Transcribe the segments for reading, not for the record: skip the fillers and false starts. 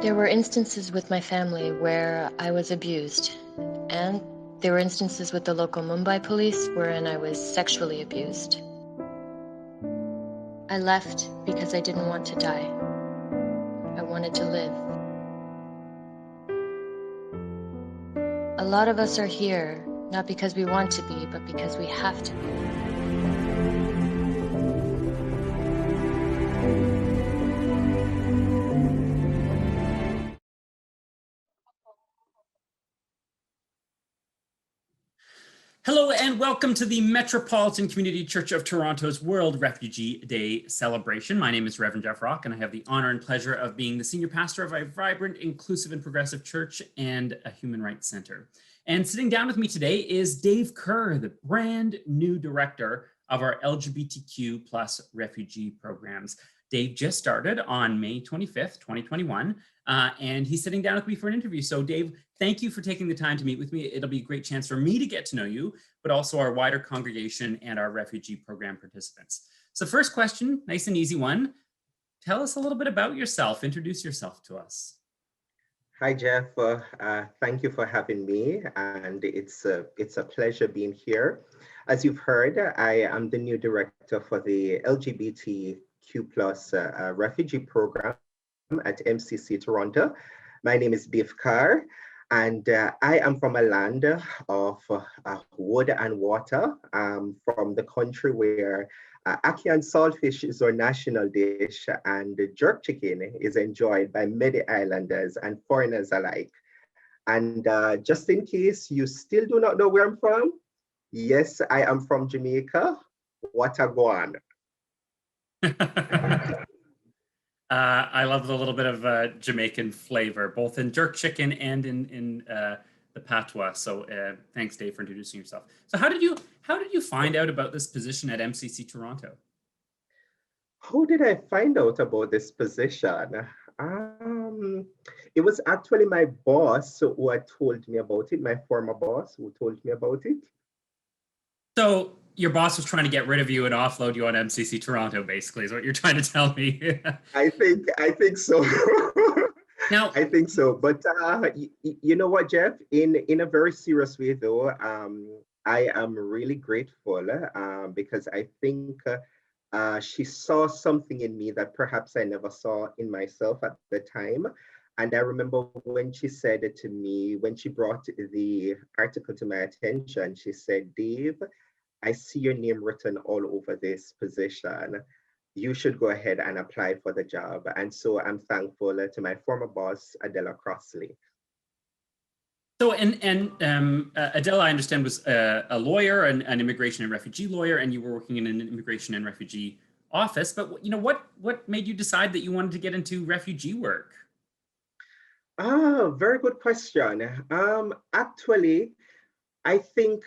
There were instances with my family where I was abused, and there were instances with the local Mumbai police wherein I was sexually abused. I left because I didn't want to die. I wanted to live. A lot of us are here, not because we want to be, but because we have to be. Hello and welcome to the Metropolitan Community Church of Toronto's World Refugee Day celebration. My name is Reverend Jeff Rock, and I have the honor and pleasure of being the senior pastor of a vibrant, inclusive, and progressive church and a human rights center. And sitting down with me today is Dave Kerr, the brand new director of our LGBTQ plus refugee programs. Dave just started on May 25th, 2021, and he's sitting down with me for an interview. So Dave, thank you for taking the time to meet with me. It'll be a great chance for me to get to know you, but also our wider congregation and our refugee program participants. So first question, nice and easy one. Tell us a little bit about yourself. Introduce yourself to us. Hi, Jeff. Thank you for having me, and it's a pleasure being here. As you've heard, I am the new director for the LGBTQ plus refugee program at MCC Toronto. My name is Dave Kerr, and I am from a land of wood and water, from the country where ackee and saltfish is our national dish, and jerk chicken is enjoyed by many islanders and foreigners alike. And just in case you still do not know where I'm from, yes, I am from Jamaica. Watagwan. I love the little bit of Jamaican flavor, both in jerk chicken and in the patois. So thanks, Dave, for introducing yourself. So how did you find out about this position at MCC Toronto? How did I find out about this position? It was actually my boss who had told me about it, my former boss who told me about it. So your boss was trying to get rid of you and offload you on MCC Toronto, basically, is what you're trying to tell me. I think so. Now, I think so. But you know what, Jeff? In a very serious way, though, I am really grateful because I think she saw something in me that perhaps I never saw in myself at the time. And I remember when she said it to me, when she brought the article to my attention, she said, Dave, I see your name written all over this position. You should go ahead and apply for the job. And so I'm thankful to my former boss, Adela Crossley. So, Adela, I understand, was a lawyer, an immigration and refugee lawyer, and you were working in an immigration and refugee office. But what made you decide that you wanted to get into refugee work? Very good question. Actually, I think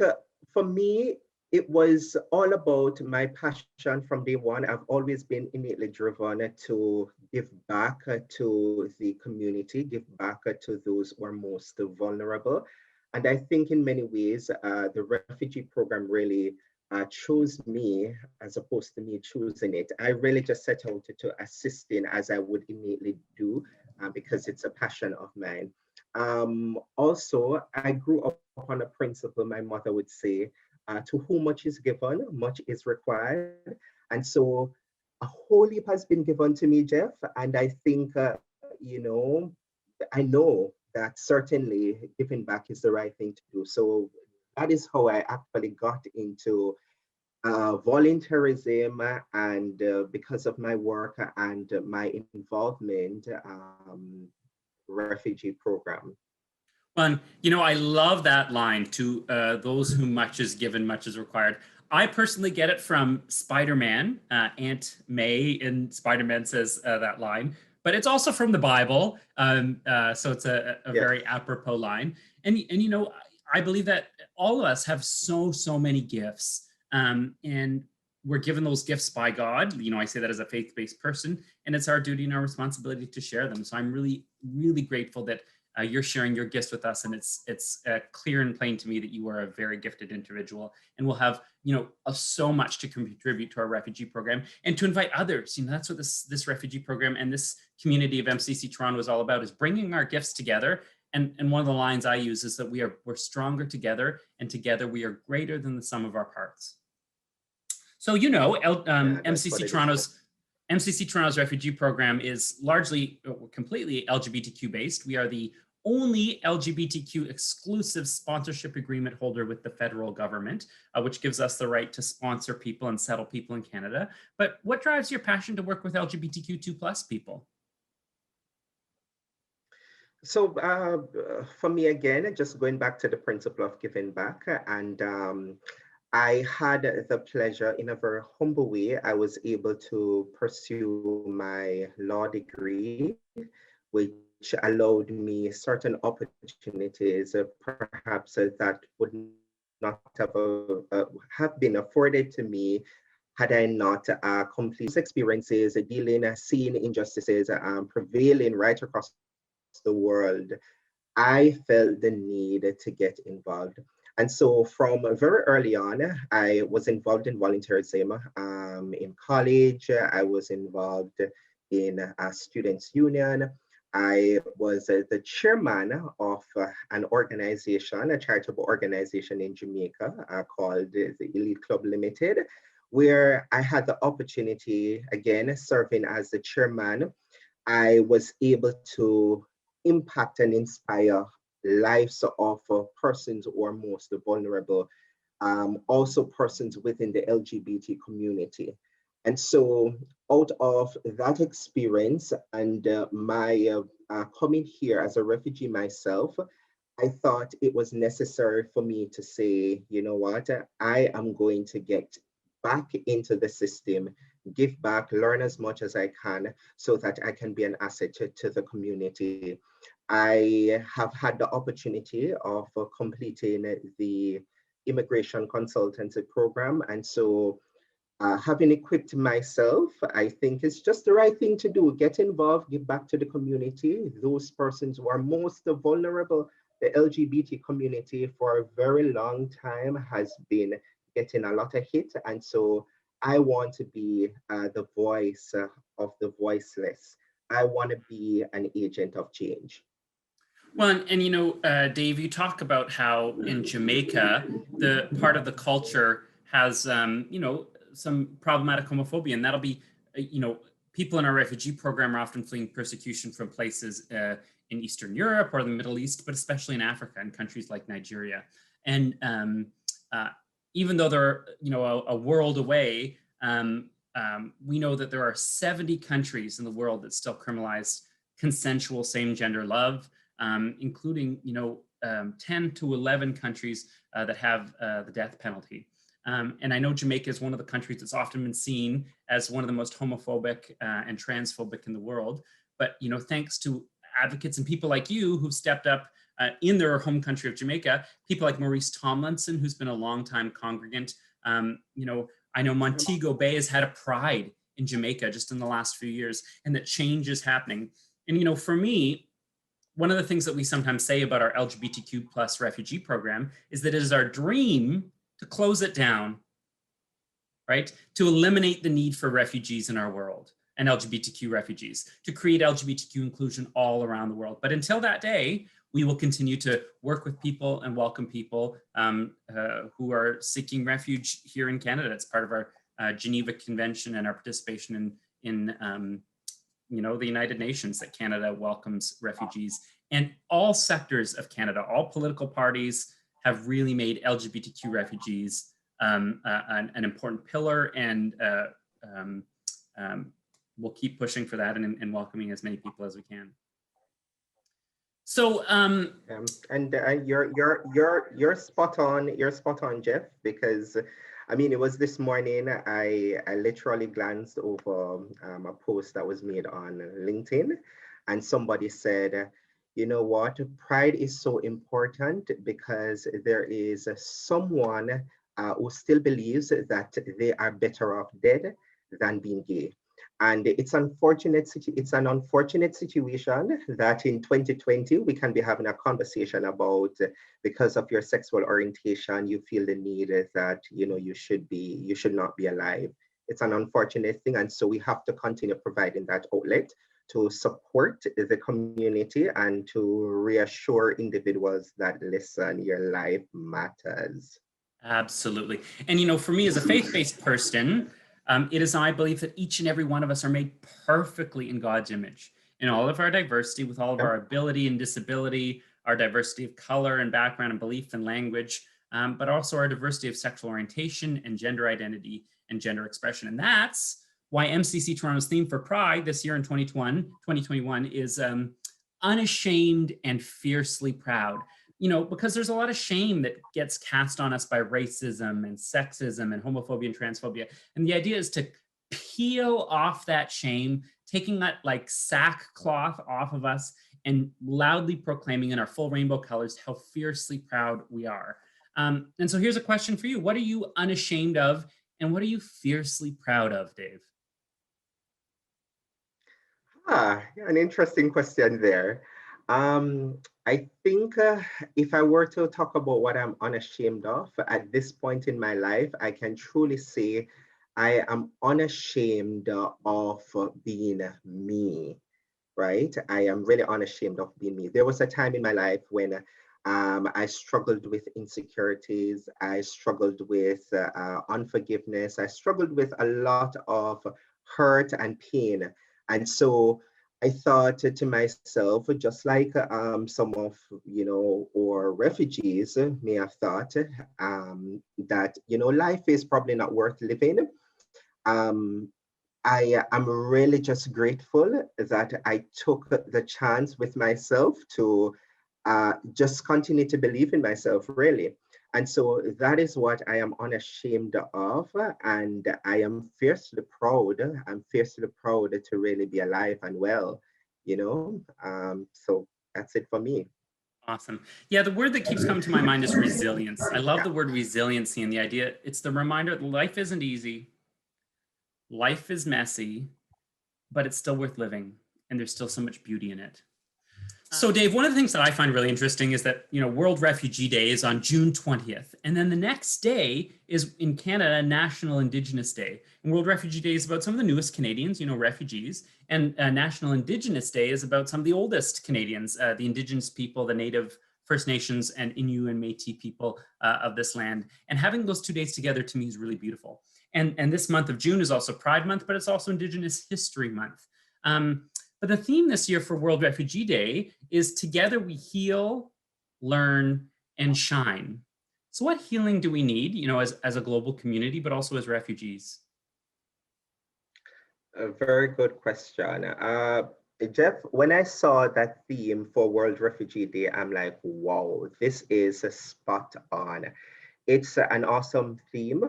for me, it was all about my passion from day one. I've always been innately driven to give back to the community, give back to those who are most vulnerable. And I think in many ways, the refugee program really chose me as opposed to me choosing it. I really just set out to assist in as I would innately do because it's a passion of mine. Also, I grew up on a principle my mother would say, to whom much is given, much is required. And so a whole heap has been given to me, Jeff. And I think, I know that certainly giving back is the right thing to do. So that is how I actually got into volunteerism, and because of my work and my involvement, refugee program. Well, I love that line, to those whom much is given, much is required. I personally get it from Spider-Man. Aunt May in Spider-Man says that line, but it's also from the Bible. So it's a very apropos line. And I believe that all of us have so many gifts, and we're given those gifts by God. I say that as a faith-based person, and it's our duty and our responsibility to share them. So I'm really, really grateful that You're sharing your gifts with us, and it's clear and plain to me that you are a very gifted individual, and will have so much to contribute to our refugee program and to invite others. That's what this refugee program and this community of MCC Toronto is all about, is bringing our gifts together. And one of the lines I use is that we're stronger together, and together we are greater than the sum of our parts. So MCC Toronto's refugee program is largely, completely LGBTQ based. We are the only LGBTQ exclusive sponsorship agreement holder with the federal government, which gives us the right to sponsor people and settle people in Canada. But what drives your passion to work with LGBTQ2+ people? So for me, again, just going back to the principle of giving back, and I had the pleasure, in a very humble way, I was able to pursue my law degree, which allowed me certain opportunities, perhaps that would not have been afforded to me had I not complete experiences dealing, seeing injustices prevailing right across the world. I felt the need to get involved. And so from very early on, I was involved in volunteerism. In college, I was involved in a students' union. I was the chairman of an organization, a charitable organization in Jamaica called the Elite Club Limited, where I had the opportunity, again, serving as the chairman. I was able to impact and inspire lives of persons who are most vulnerable, also persons within the LGBT community. And so out of that experience and my coming here as a refugee myself, I thought it was necessary for me to say, you know what, I am going to get back into the system, give back, learn as much as I can so that I can be an asset to the community. I have had the opportunity of completing the immigration consultancy program. And so having equipped myself, I think it's just the right thing to do. Get involved, give back to the community. Those persons who are most vulnerable, the LGBT community for a very long time has been getting a lot of hit. And so I want to be the voice of the voiceless. I want to be an agent of change. Well, and Dave, you talk about how in Jamaica, the part of the culture has, some problematic homophobia, and that'll be, people in our refugee program are often fleeing persecution from places in Eastern Europe or the Middle East, but especially in Africa and countries like Nigeria. And even though they're, a world away, we know that there are 70 countries in the world that still criminalize consensual same-gender love. Including 10 to 11 countries that have the death penalty. And I know Jamaica is one of the countries that's often been seen as one of the most homophobic and transphobic in the world. But thanks to advocates and people like you who've stepped up in their home country of Jamaica, people like Maurice Tomlinson, who's been a longtime congregant. I know Montego Bay has had a pride in Jamaica just in the last few years, and that change is happening. And for me, one of the things that we sometimes say about our LGBTQ+ refugee program is that it is our dream to close it down, right? To eliminate the need for refugees in our world and LGBTQ refugees, to create LGBTQ inclusion all around the world. But until that day, we will continue to work with people and welcome people who are seeking refuge here in Canada. It's part of our Geneva Convention and our participation in the United Nations, that Canada welcomes refugees. And all sectors of Canada, all political parties have really made LGBTQ refugees an important pillar, and we'll keep pushing for that and welcoming as many people as we can. So, and you're spot on. You're spot on, Jeff, because I mean, it was this morning, I literally glanced over a post that was made on LinkedIn, and somebody said, you know what, pride is so important because there is someone who still believes that they are better off dead than being gay. And it's it's an unfortunate situation that in 2020 we can be having a conversation about because of your sexual orientation, you feel the need that you should not be alive. It's an unfortunate thing, and so we have to continue providing that outlet to support the community and to reassure individuals that listen, your life matters. Absolutely. And for me as a faith-based person, it is my belief that each and every one of us are made perfectly in God's image, in all of our diversity, with all of our ability and disability, our diversity of color and background and belief and language, but also our diversity of sexual orientation and gender identity and gender expression. And that's why MCC Toronto's theme for Pride this year in 2021 is unashamed and fiercely proud. Because there's a lot of shame that gets cast on us by racism and sexism and homophobia and transphobia. And the idea is to peel off that shame, taking that like sackcloth off of us and loudly proclaiming in our full rainbow colors how fiercely proud we are. And so here's a question for you. What are you unashamed of and what are you fiercely proud of, Dave? An interesting question there. I think if I were to talk about what I'm unashamed of at this point in my life, I can truly say I am unashamed of being me, right? I am really unashamed of being me. There was a time in my life when I struggled with insecurities. I struggled with unforgiveness. I struggled with a lot of hurt and pain. And so I thought to myself, just like some of, or refugees may have thought that, life is probably not worth living. I am really just grateful that I took the chance with myself to just continue to believe in myself, really. And so that is what I am unashamed of. And I am fiercely proud. I'm fiercely proud to really be alive and well, so that's it for me. Awesome. Yeah, the word that keeps coming to my mind is resilience. I love the word resiliency and the idea. It's the reminder that life isn't easy. Life is messy, but it's still worth living. And there's still so much beauty in it. So Dave, one of the things that I find really interesting is that, World Refugee Day is on June 20th. And then the next day is in Canada, National Indigenous Day. And World Refugee Day is about some of the newest Canadians, refugees. And National Indigenous Day is about some of the oldest Canadians, the Indigenous people, the Native First Nations and Innu and Métis people of this land. And having those 2 days together to me is really beautiful. And this month of June is also Pride Month, but it's also Indigenous History Month. But the theme this year for World Refugee Day is Together We Heal, Learn, and Shine. So what healing do we need, as a global community, but also as refugees? A very good question. Jeff, when I saw that theme for World Refugee Day, I'm like, wow, this is spot on. It's an awesome theme,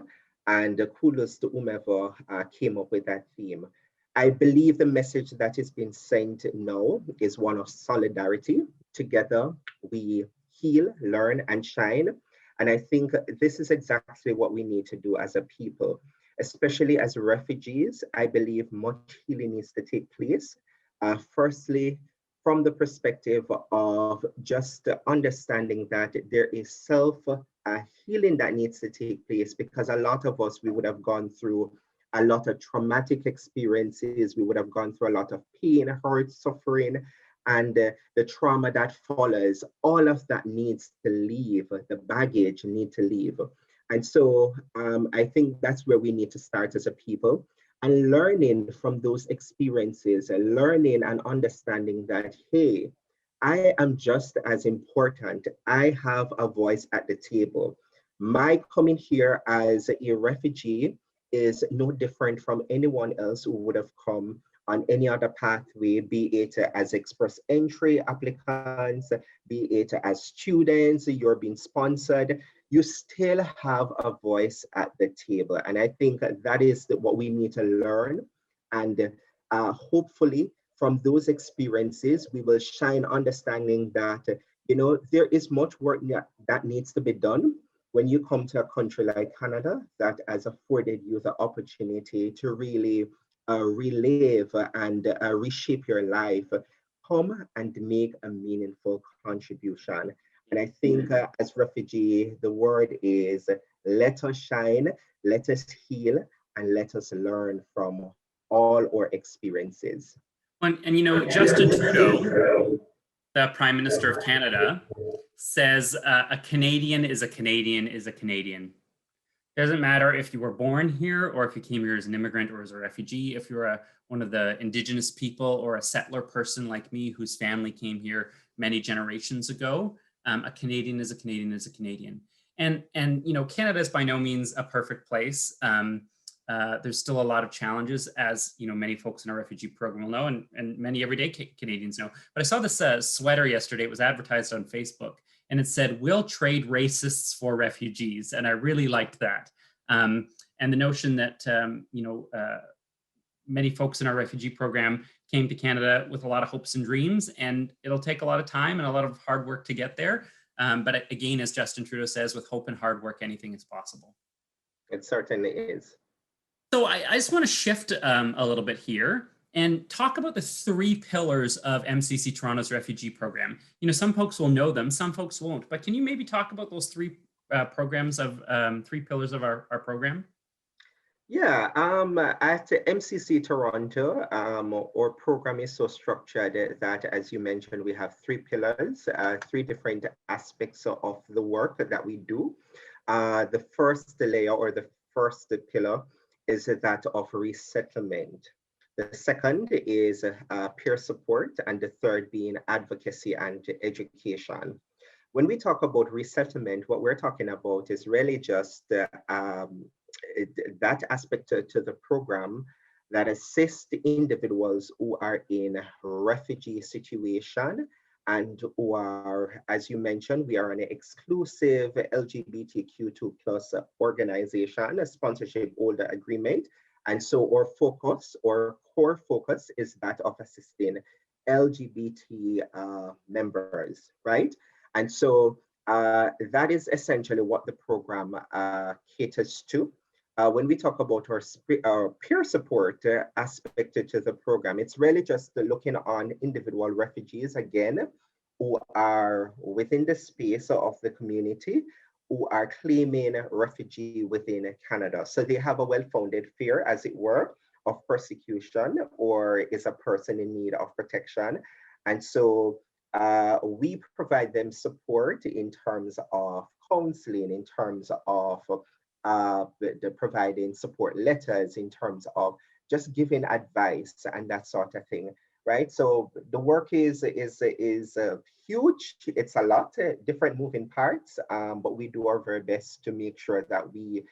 and kudos to whomever came up with that theme. I believe the message that is being sent now is one of solidarity. Together, we heal, learn, and shine. And I think this is exactly what we need to do as a people, especially as refugees. I believe much healing needs to take place. Firstly, from the perspective of just understanding that there is self-healing that needs to take place, because a lot of us, we would have gone through a lot of traumatic experiences. We would have gone through a lot of pain, hurt, suffering, and the trauma that follows. All of that needs to leave. The baggage need to leave. And so I think that's where we need to start as a people, and learning from those experiences, and learning and understanding that, hey, I am just as important. I have a voice at the table. My coming here as a refugee is no different from anyone else who would have come on any other pathway, be it as express entry applicants, be it as students, you're being sponsored, you still have a voice at the table. And I think that is what we need to learn. And hopefully from those experiences, we will shine understanding that, there is much work that needs to be done. When you come to a country like Canada that has afforded you the opportunity to really relive and reshape your life, come and make a meaningful contribution. And I think as refugee, the word is let us shine, let us heal, and let us learn from all our experiences. And you know, Justin Trudeau, the Prime Minister of Canada, says a Canadian is a Canadian is a Canadian. Doesn't matter if you were born here or if you came here as an immigrant or as a refugee, if you're one of the Indigenous people or a settler person like me whose family came here many generations ago, a Canadian is a Canadian is a Canadian. And you know, Canada is by no means a perfect place. There's still a lot of challenges, as you know, many folks in our refugee program will know, and many everyday Canadians know. But I saw this sweater yesterday. It was advertised on Facebook, and it said, "We'll trade racists for refugees," and I really liked that. And the notion that you know, many folks in our refugee program came to Canada with a lot of hopes and dreams, and it'll take a lot of time and a lot of hard work to get there. But again, as Justin Trudeau says, with hope and hard work, anything is possible. It certainly is. So I just want to shift a little bit here and talk about the 3 pillars of MCC Toronto's refugee program. You know, some folks will know them, some folks won't, but can you maybe talk about those 3 programs of 3 pillars of our program? Yeah, at MCC Toronto, our program is so structured that, as you mentioned, we have 3 pillars, 3 different aspects of the work that we do. The first layer, or the first pillar, is that of resettlement. The second is peer support, and the third being advocacy and education. When we talk about resettlement, what we're talking about is really just that aspect to the program that assists individuals who are in refugee situation and who are, as you mentioned, we are an exclusive LGBTQ2 plus organization, a sponsorship holder agreement. And so our focus, or core focus, is that of assisting LGBT members, right? And so that is essentially what the program caters to. When we talk about our peer support aspect to the program, it's really just looking on individual refugees, again, who are within the space of the community, who are claiming refugee within Canada. So they have a well-founded fear, as it were, of persecution, or is a person in need of protection. And so we provide them support in terms of counseling, in terms of the providing support letters, in terms of just giving advice and that sort of thing, right? So the work is huge. It's a lot, different moving parts, but we do our very best to make sure that we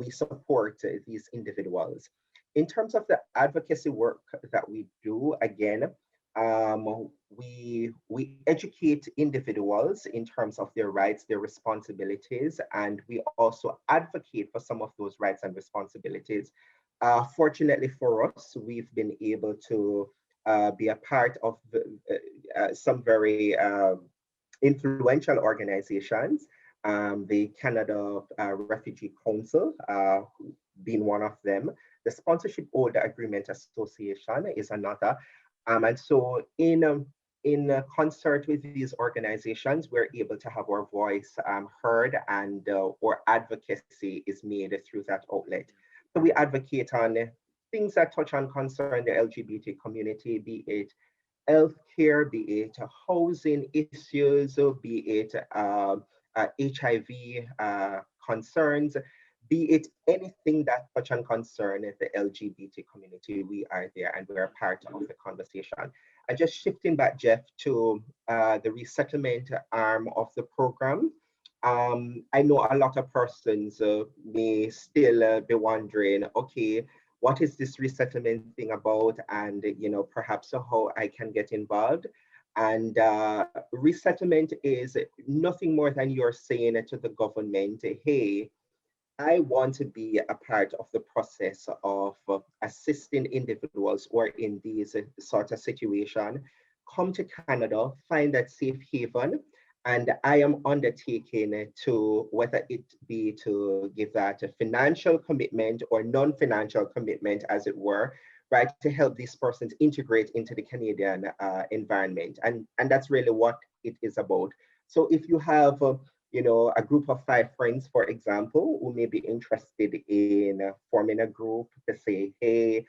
support these individuals. In terms of the advocacy work that we do, again, we educate individuals in terms of their rights, their responsibilities, and we also advocate for some of those rights and responsibilities. Fortunately for us, we've been able to be a part of some very influential organizations, the Canada Refugee Council being one of them. The Sponsorship Holder Agreement Association is another. And so in concert with these organizations, we're able to have our voice heard, and our advocacy is made through that outlet. So we advocate on things that touch on concern the LGBT community, be it healthcare, be it housing issues, be it HIV concerns, be it anything that touch and concern the LGBT community. We are there and we're part of the conversation. And just shifting back, Jeff, to the resettlement arm of the program. I know a lot of persons may still be wondering, okay, what is this resettlement thing about? And, you know, perhaps how I can get involved. And resettlement is nothing more than you're saying to the government, hey, I want to be a part of the process of assisting individuals who are in these sort of situation, come to Canada, find that safe haven, And I am undertaking to, whether it be to give that a financial commitment or non-financial commitment, as it were, right, to help these persons integrate into the Canadian environment. And that's really what it is about. So if you have, a group of 5 friends, for example, who may be interested in forming a group to say, hey,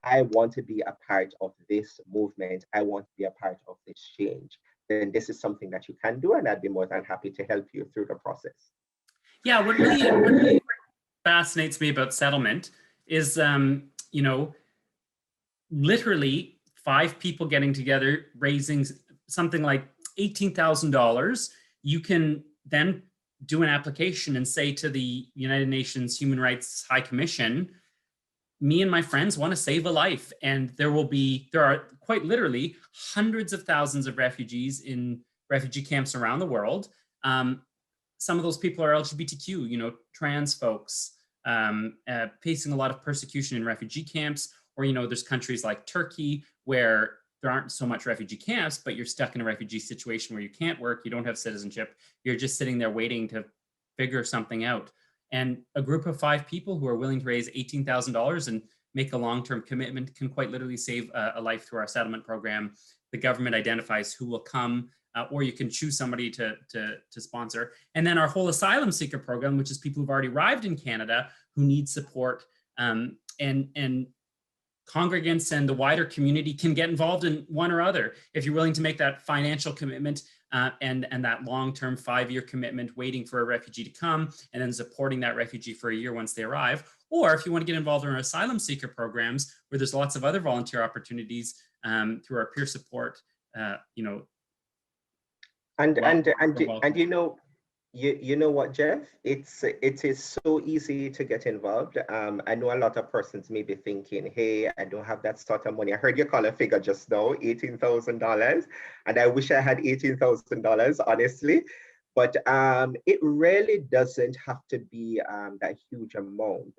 I want to be a part of this movement. I want to be a part of this change. Then this is something that you can do, and I'd be more than happy to help you through the process. Yeah, what really fascinates me about settlement is, literally 5 people getting together, raising something like $18,000. You can then do an application and say to the United Nations Human Rights High Commission, me and my friends want to save a life. And there are quite literally hundreds of thousands of refugees in refugee camps around the world. Some of those people are LGBTQ, trans folks, facing a lot of persecution in refugee camps. Or, there's countries like Turkey where there aren't so much refugee camps, but you're stuck in a refugee situation where you can't work, you don't have citizenship, you're just sitting there waiting to figure something out. And a group of 5 people who are willing to raise $18,000 and make a long-term commitment can quite literally save a life through our settlement program. The government identifies who will come, or you can choose somebody to sponsor. And then our whole asylum seeker program, which is people who've already arrived in Canada who need support, and congregants and the wider community can get involved in one or other. If you're willing to make that financial commitment and that long-term 5-year commitment, waiting for a refugee to come and then supporting that refugee for a year once they arrive, or if you want to get involved in our asylum seeker programs where there's lots of other volunteer opportunities through our peer support, And you know what, Jeff? It is so easy to get involved. I know a lot of persons may be thinking, hey, I don't have that sort of money. I heard you call a figure just now, $18,000, and I wish I had $18,000, honestly. But it really doesn't have to be that huge amount.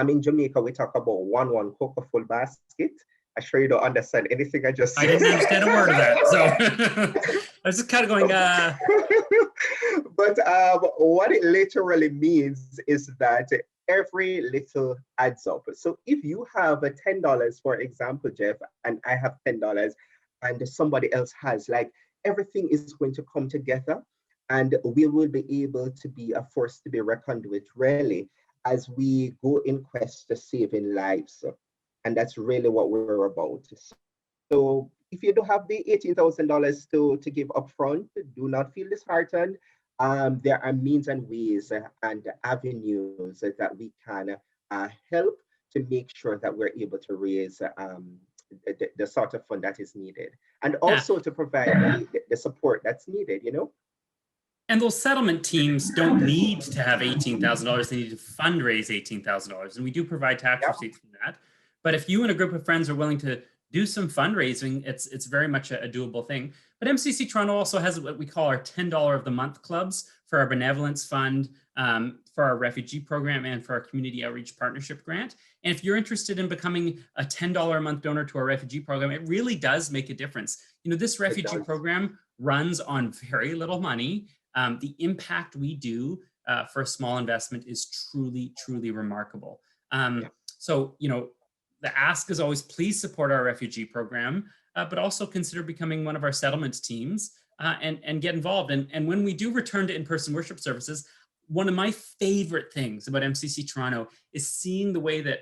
In Jamaica, we talk about one cocoa full basket. I'm sure you don't understand anything I just said. I didn't understand a word of that, so I was just kind of going, But what it literally means is that every little adds up. So if you have $10, for example, Jeff, and I have $10, and somebody else has, like, everything is going to come together, and we will be able to be a force to be reckoned with, really, as we go in quest to saving lives. And that's really what we're about. So if you don't have the $18,000 to give upfront, do not feel disheartened. There are means and ways and avenues that we can help to make sure that we're able to raise the sort of fund that is needed, and also to provide the support that's needed, And those settlement teams don't need to have $18,000. They need to fundraise $18,000. And we do provide tax receipts for that. But if you and a group of friends are willing to do some fundraising, it's very much a doable thing. But MCC Toronto also has what we call our $10 of the month clubs for our benevolence fund, for our refugee program, and for our community outreach partnership grant. And if you're interested in becoming a $10 a month donor to our refugee program, it really does make a difference. This refugee program runs on very little money. The impact we do for a small investment is truly, truly remarkable. So, the ask is always, please support our refugee program, but also consider becoming one of our settlement teams and get involved. And when we do return to in-person worship services, one of my favorite things about MCC Toronto is seeing the way that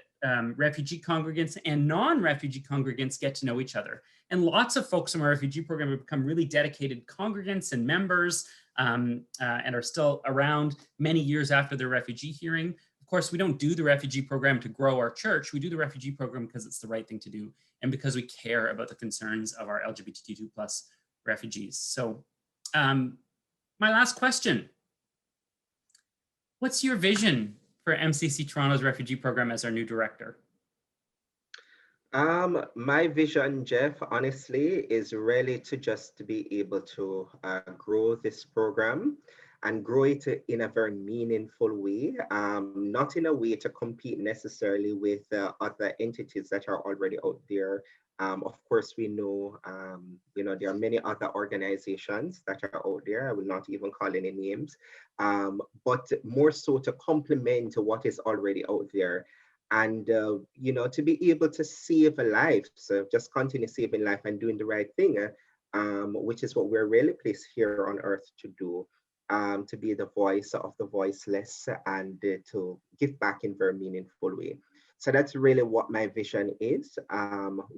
refugee congregants and non-refugee congregants get to know each other. And lots of folks from our refugee program have become really dedicated congregants and members and are still around many years after their refugee hearing. Of course, we don't do the refugee program to grow our church. We do the refugee program because it's the right thing to do and because we care about the concerns of our LGBTQ+ refugees. So my last question, what's your vision for MCC Toronto's refugee program as our new director? My vision, Jeff, honestly, is really to just be able to grow this program and grow it in a very meaningful way, not in a way to compete necessarily with other entities that are already out there Of course, we know, there are many other organizations that are out there. I will not even call any names, but more so to complement what is already out there. And, to be able to save a life, so just continue saving life and doing the right thing, which is what we're really placed here on earth to do, to be the voice of the voiceless and to give back in very meaningful way. So that's really what my vision is,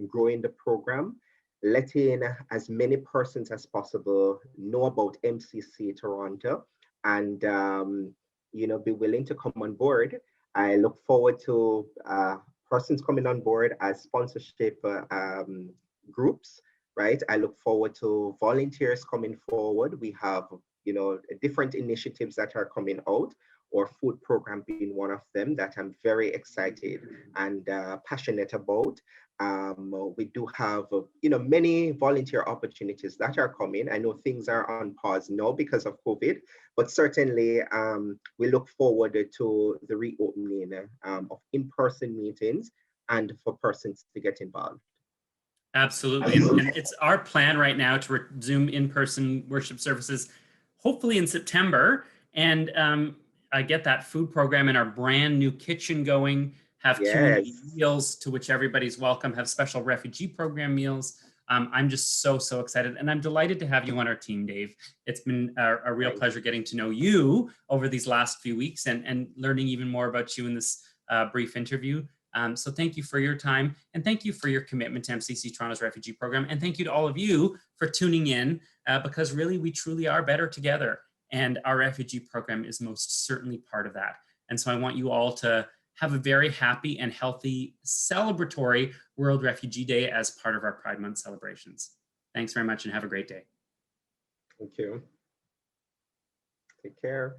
growing the program, letting as many persons as possible know about MCC Toronto and, be willing to come on board. I look forward to persons coming on board as sponsorship groups, right? I look forward to volunteers coming forward. We have, different initiatives that are coming out, or food program being one of them that I'm very excited and passionate about. We do have, many volunteer opportunities that are coming. I know things are on pause now because of COVID, but certainly we look forward to the reopening of in-person meetings and for persons to get involved. Absolutely. And it's our plan right now to resume in-person worship services, hopefully in September. And I get that food program in our brand new kitchen going, have community meals to which everybody's welcome, have special refugee program meals. I'm just so excited. And I'm delighted to have you on our team, Dave. It's been a real pleasure getting to know you over these last few weeks and learning even more about you in this brief interview. So thank you for your time, and thank you for your commitment to MCC Toronto's refugee program. And thank you to all of you for tuning in, because really we truly are better together. And our refugee program is most certainly part of that. And so I want you all to have a very happy and healthy celebratory World Refugee Day as part of our Pride Month celebrations. Thanks very much and have a great day. Thank you. Take care.